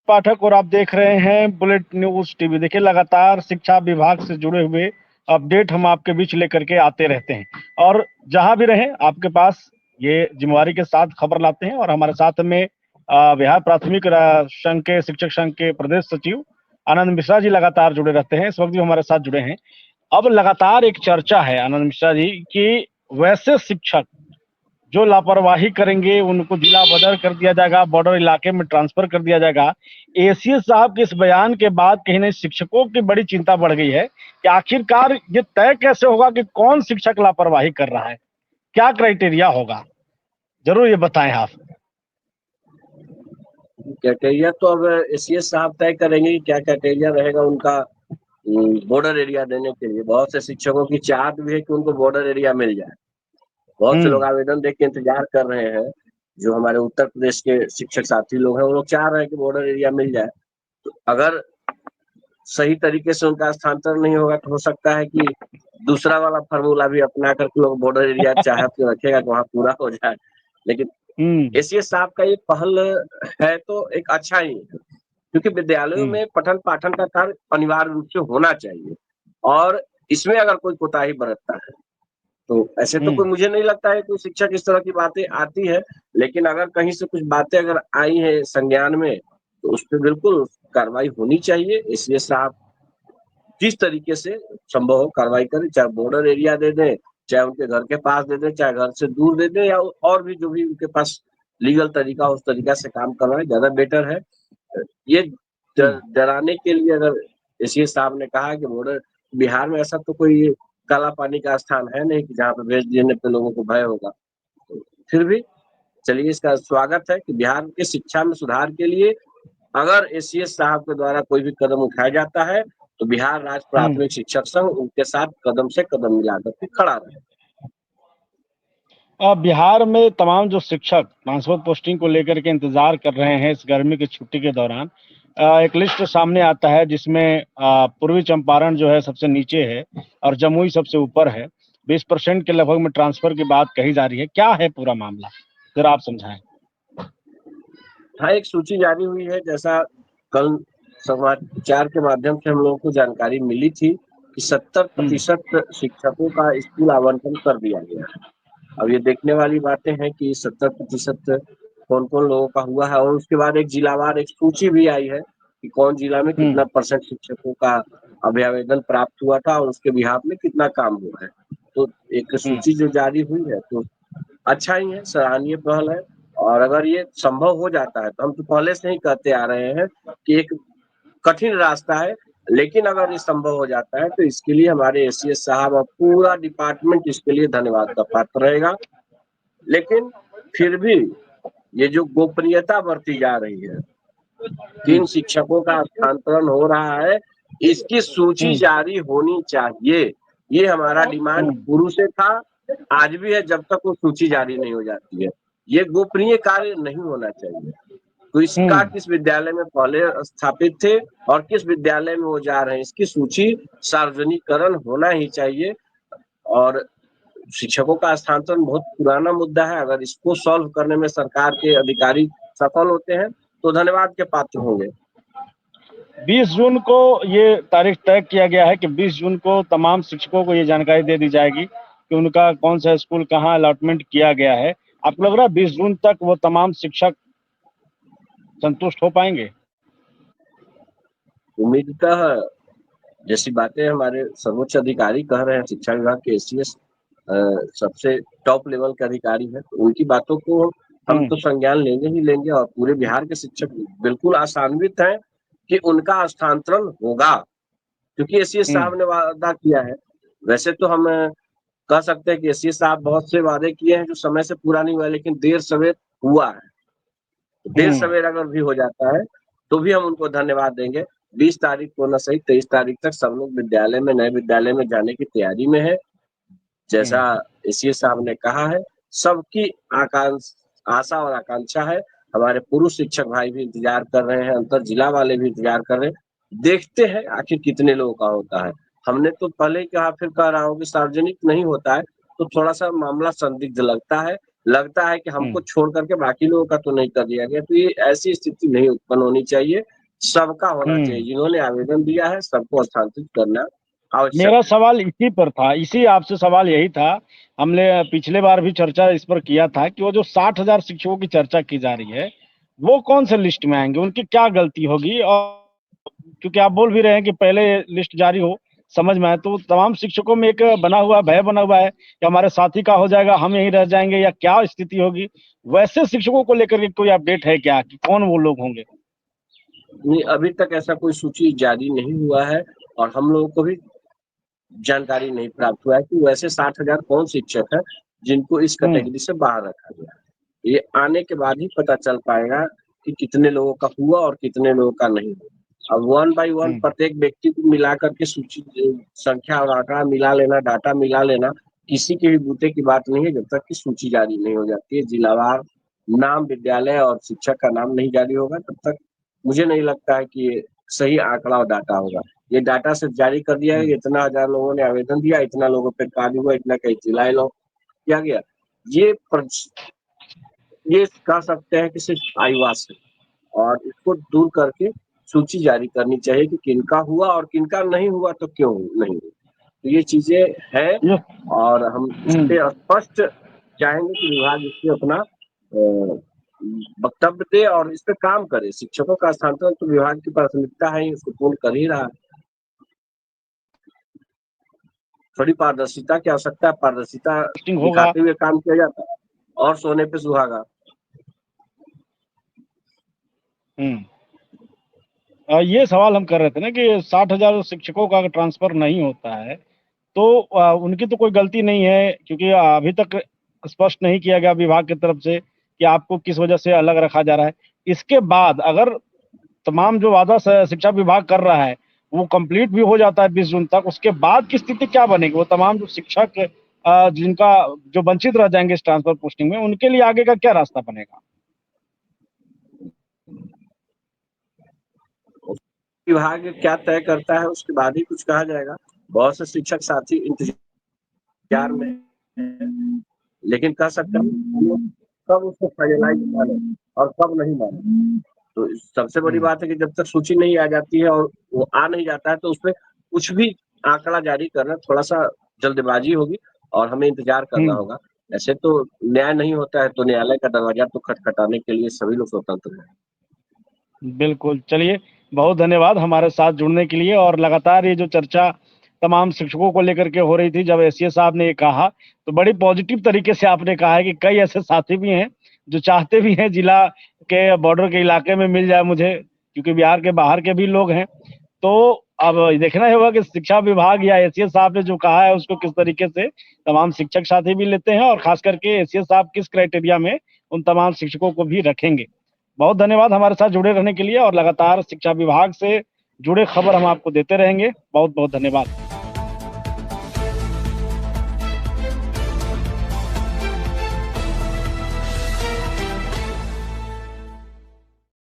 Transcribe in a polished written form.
पाठक और आप देख रहे हैं बुलेट न्यूज टीवी। देखिए, लगातार शिक्षा विभाग से जुड़े हुए अपडेट हम आपके बीच लेकर के आते रहते हैं और जहां भी रहे आपके पास ये जिम्मेवारी के साथ खबर लाते हैं। और हमारे साथ में बिहार प्राथमिक संघ के शिक्षक संघ के प्रदेश सचिव आनंद मिश्रा जी लगातार जुड़े रहते हैं। इस वक्त भी हमारे साथ जुड़े हैं। अब लगातार एक चर्चा है आनंद मिश्रा जी कि वैसे शिक्षक जो लापरवाही करेंगे उनको जिला बदर कर दिया जाएगा, बॉर्डर इलाके में ट्रांसफर कर दिया जाएगा। एसीएस साहब के इस बयान के बाद कहीं ना शिक्षकों की बड़ी चिंता बढ़ गई है कि आखिरकार ये तय कैसे होगा कि कौन शिक्षक लापरवाही कर रहा है, क्या क्राइटेरिया होगा, जरूर ये बताएं आप। क्राइटेरिया तो अब एसीएस साहब तय करेंगे कि क्या क्राइटेरिया रहेगा उनका बॉर्डर एरिया देने के लिए। बहुत से शिक्षकों की चाहत भी है कि उनको बॉर्डर एरिया मिल जाए। बहुत से लोग आवेदन देख के इंतजार कर रहे हैं। जो हमारे उत्तर प्रदेश के शिक्षक साथी लोग हैं वो लोग चाह रहे हैं कि बॉर्डर एरिया मिल जाए। तो अगर सही तरीके से उनका स्थानांतरण नहीं होगा तो हो सकता है कि दूसरा वाला फार्मूला भी अपना करके लोग बॉर्डर एरिया चाहत के रखेगा कि वहाँ पूरा हो जाए। लेकिन एसीएस साहब का ये पहल है तो एक अच्छा ही है, क्योंकि विद्यालयों में पठन पाठन का कार्य अनिवार्य रूप से होना चाहिए। और इसमें अगर कोई कोताही बरतता है तो ऐसे तो कोई, मुझे नहीं लगता है कोई शिक्षक इस तरह की बातें आती है। लेकिन अगर कहीं से कुछ बातें अगर आई है संज्ञान में तो उस पर बिल्कुल कार्रवाई होनी चाहिए। इसलिए साहब जिस तरीके से संभव हो कार्रवाई करें, चाहे बॉर्डर एरिया दे दें, चाहे उनके घर के पास दे दें, चाहे घर से दूर दे दें, या और भी जो भी उनके पास लीगल तरीका उस तरीका से काम करवाएं, ज्यादा बेटर है। ये डराने के लिए अगर एसीएस साहब ने कहा कि बॉर्डर, बिहार में ऐसा तो कोई काला पानी का स्थान है नहीं कि जहाँ पे भेज देने पे लोगों को भय होगा। तो फिर भी चलिए, इसका स्वागत है कि बिहार के शिक्षा में सुधार के लिए अगर एसीएस साहब के द्वारा कोई भी कदम उठाया जाता है तो बिहार राज्य प्राथमिक शिक्षक संघ उनके साथ कदम से कदम मिलाकर के खड़ा रहे। बिहार में तमाम जो शिक्षक ट्रांसफर पोस्टिंग को लेकर के इंतजार कर रहे हैं इस गर्मी की छुट्टी के दौरान, एक लिस्ट सामने आता है जिसमें पूर्वी चंपारण जो है सबसे नीचे है और जमुई सबसे ऊपर है। 20% के लगभग में ट्रांसफर की बात कही जा रही है। क्या है पूरा मामला, जरा आप समझाएं। हाँ, एक सूची जारी हुई है, जैसा कल समाचार के माध्यम से हम लोगों को जानकारी मिली थी कि 70% शिक्षकों का स्कूल आवंटन कर दिया गया है। अब ये देखने वाली बातें हैं कि 70% कौन कौन लोगों का हुआ है। और उसके बाद एक जिलावार एक सूची भी आई है कि कौन जिला में कितना % शिक्षकों का अभ्यावेदन प्राप्त हुआ था और उसके बिहाफ में कितना काम हुआ है। तो एक सूची जो जारी हुई है तो अच्छा ही है, सराहनीय पहल है। और अगर ये संभव हो जाता है तो हम तो पहले से ही कहते आ रहे हैं कि एक कठिन रास्ता है, लेकिन अगर ये संभव हो जाता है तो इसके लिए हमारे एसीएस साहब और पूरा डिपार्टमेंट इसके लिए धन्यवाद का पात्र रहेगा। लेकिन फिर भी ये जो गोपनीयता बरती जा रही है, किन शिक्षकों का स्थानांतरण हो रहा है, इसकी सूची जारी होनी चाहिए। ये हमारा डिमांड शुरू से था, आज भी है, जब तक वो सूची जारी नहीं हो जाती है। ये गोपनीय कार्य नहीं होना चाहिए। तो इसका किस विद्यालय में पहले स्थापित थे और किस विद्यालय में वो जा रहे हैं, इसकी सूची सार्वजनिकरण होना ही चाहिए। और शिक्षकों का स्थानांतरण बहुत पुराना मुद्दा है। अगर इसको सॉल्व करने में सरकार के अधिकारी सफल होते हैं तो धन्यवाद के पात्र होंगे। 20 जून को ये तारीख तय किया गया है कि 20 जून को तमाम शिक्षकों को ये जानकारी दे दी जाएगी कि उनका कौन सा स्कूल कहाँ अलॉटमेंट किया गया है। आपको लग रहा है 20 जून तक वो तमाम शिक्षक संतुष्ट हो पाएंगे? उम्मीदतः जैसी बातें हमारे सर्वोच्च अधिकारी कह रहे हैं, शिक्षा विभाग के एसीएस सबसे टॉप लेवल के अधिकारी है, तो उनकी बातों को हम तो संज्ञान लेंगे ही लेंगे। और पूरे बिहार के शिक्षक बिल्कुल आशान्वित हैं कि उनका स्थानांतरण होगा, क्योंकि एसीएस साहब ने वादा किया है। वैसे तो हम कह सकते हैं कि एसीएस साहब बहुत से वादे किए हैं जो समय से पूरा नहीं हुआ, लेकिन देर सवेर हुआ है। देर सवेर अगर भी हो जाता है तो भी हम उनको धन्यवाद देंगे। 20 तारीख को न सही 23 तारीख तक सब लोग विद्यालय में, नए विद्यालय में जाने की तैयारी में है। जैसा एसीएस साहब ने कहा है, सबकी आशा और आकांक्षा है। हमारे पुरुष शिक्षक भाई भी इंतजार कर रहे हैं, अंतर जिला वाले भी इंतजार कर रहे हैं। देखते हैं आखिर कितने लोगों का होता है। हमने तो पहले ही कहा, फिर कह रहा हूँ कि सार्वजनिक नहीं होता है तो थोड़ा सा मामला संदिग्ध लगता है कि हमको छोड़ करके बाकी लोगों का तो नहीं कर दिया गया। तो ये ऐसी स्थिति नहीं उत्पन्न होनी चाहिए। सबका होना चाहिए, जिन्होंने आवेदन दिया है सबको स्थानांतरित करना आवश्यक मेरा है। सवाल इसी पर था, इसी आपसे सवाल यही था। हमने पिछले बार भी चर्चा इस पर किया था कि वो जो 60,000 शिक्षकों की चर्चा की जा रही है, वो कौन से लिस्ट में आएँगे? उनकी क्या गलती होगी? और क्योंकि आप बोल भी रहे हैं कि पहले लिस्ट जारी हो, समझ में आए, तो तमाम शिक्षकों में एक बना हुआ भय बना हुआ है कि हमारे साथी का हो जाएगा, हम यहीं रह जाएँगे या क्या स्थिति होगी? वैसे शिक्षकों को लेकर के कोई अपडेट है क्या कि कौन वो लोग होंगे? नहीं, अभी तक ऐसा कोई सूची जारी नहीं हुआ है और हम लोगों को भी जानकारी नहीं प्राप्त हुआ है कि वैसे 60,000 कौन शिक्षक है जिनको इस हुँ, कैटेगरी से बाहर रखा गया है। ये आने के बाद ही पता चल पाएगा कि कितने लोगों का हुआ और कितने लोगों का नहीं हुआ। अब वन बाय वन हुँ, प्रत्येक व्यक्ति को मिला करके सूची संख्या और आंकड़ा मिला लेना, डाटा मिला लेना किसी के भी बूते की बात नहीं है जब तक कि सूची जारी नहीं हो जाती है। जिलावार नाम, विद्यालय और शिक्षक का नाम नहीं जारी होगा तब तक मुझे नहीं लगता है कि ये सही आंकड़ा और डाटा होगा। ये डाटा सिर्फ जारी कर दिया है, हुँ, इतना 1000 लोगों ने आवेदन दिया, इतना लोगों पे कार्य हुआ, इतना का इस्तेलाह लॉ किया गया। ये प्रच ये कह सकते हैं कि सिर्फ आईवास है और इसको दूर करके सूची जारी करनी चाहिए कि किनका हुआ और किनका नहीं हुआ तो क्यों नहीं हुआ। तो ये चीज़ें हैं ये और हम इस हुँ। पे स्पष्ट चाहेंगे कि विभाग इस पे अपना वक्तव्य दे और इस पे काम करे। शिक्षकों का स्थानांतरण तो विभाग की प्राथमिकता है ही, उसको पूर्ण कर ही रहा है। थोड़ी पारदर्शिता की आवश्यकता है, पारदर्शिता पोस्टिंग होगा। दिखाते हुए काम किया जाता है और सोने पे सुहागा। हुँ। ये सवाल हम कर रहे थे ना कि 60,000 शिक्षकों का अगर ट्रांसफ़र नहीं होता है, तो उनकी तो कोई गलती नहीं है क्योंकि अभी तक स्पष्ट नहीं किया गया विभाग की तरफ से कि आपको किस वजह से अलग रखा जा रहा है। इसके बाद अगर तमाम जो वादा स शिक्षा विभाग कर रहा है, वो कंप्लीट भी हो जाता है 20 जून तक, उसके बाद की स्थिति क्या बनेगी? वो तमाम जो शिक्षक जिनका जो वंचित रह जाएँगे इस ट्रांसफ़र पोस्टिंग में, उनके लिए आगे का क्या रास्ता बनेगा? विभाग क्या तय करता है उसके बाद ही कुछ कहा जाएगा। बहुत से शिक्षक साथी इंतजार में हैं, लेकिन कह सकते हैं हम लोग कब उसको फाइनलाइज़ माने और कब नहीं माने। तो सबसे बड़ी हुँ, बात है कि जब तक सूची नहीं आ जाती है और वो आ नहीं जाता है तो उसपे कुछ भी आंकड़ा जारी करना थोड़ा-सा जल्दबाज़ी होगी और हमें इंतज़ार करना हुँ। होगा। ऐसे तो न्याय नहीं होता है तो न्यायालय का दरवाज़ा तो खटखटाने के लिए सभी लोग स्वतंत्र हैं। बिल्कुल, चलिए बहुत धन्यवाद हमारे साथ जुड़ने के लिए और लगातार ये जो चर्चा तमाम शिक्षकों को लेकर के हो रही थी, जब एससीए साहब ने ये कहा, तो बड़ी पॉज़िटिव तरीके से आपने कहा है कि कई ऐसे साथी भी हैं, जो चाहते भी हैं जिला के बॉर्डर के इलाके में मिल जाए मुझे, क्योंकि बिहार के बाहर के भी लोग हैं। तो अब देखना ही होगा कि शिक्षा विभाग या एससीए साहब ने जो कहा है, उसको किस तरीके से तमाम शिक्षक साथी भी लेते हैं और ख़ास करके एससीए साहब किस क्राइटेरिया में उन तमाम शिक्षकों को भी रखेंगे। बहुत धन्यवाद हमारे साथ जुड़े रहने के लिए और लगातार शिक्षा विभाग से जुड़े खबर हम आपको देते रहेंगे। बहुत-बहुत धन्यवाद।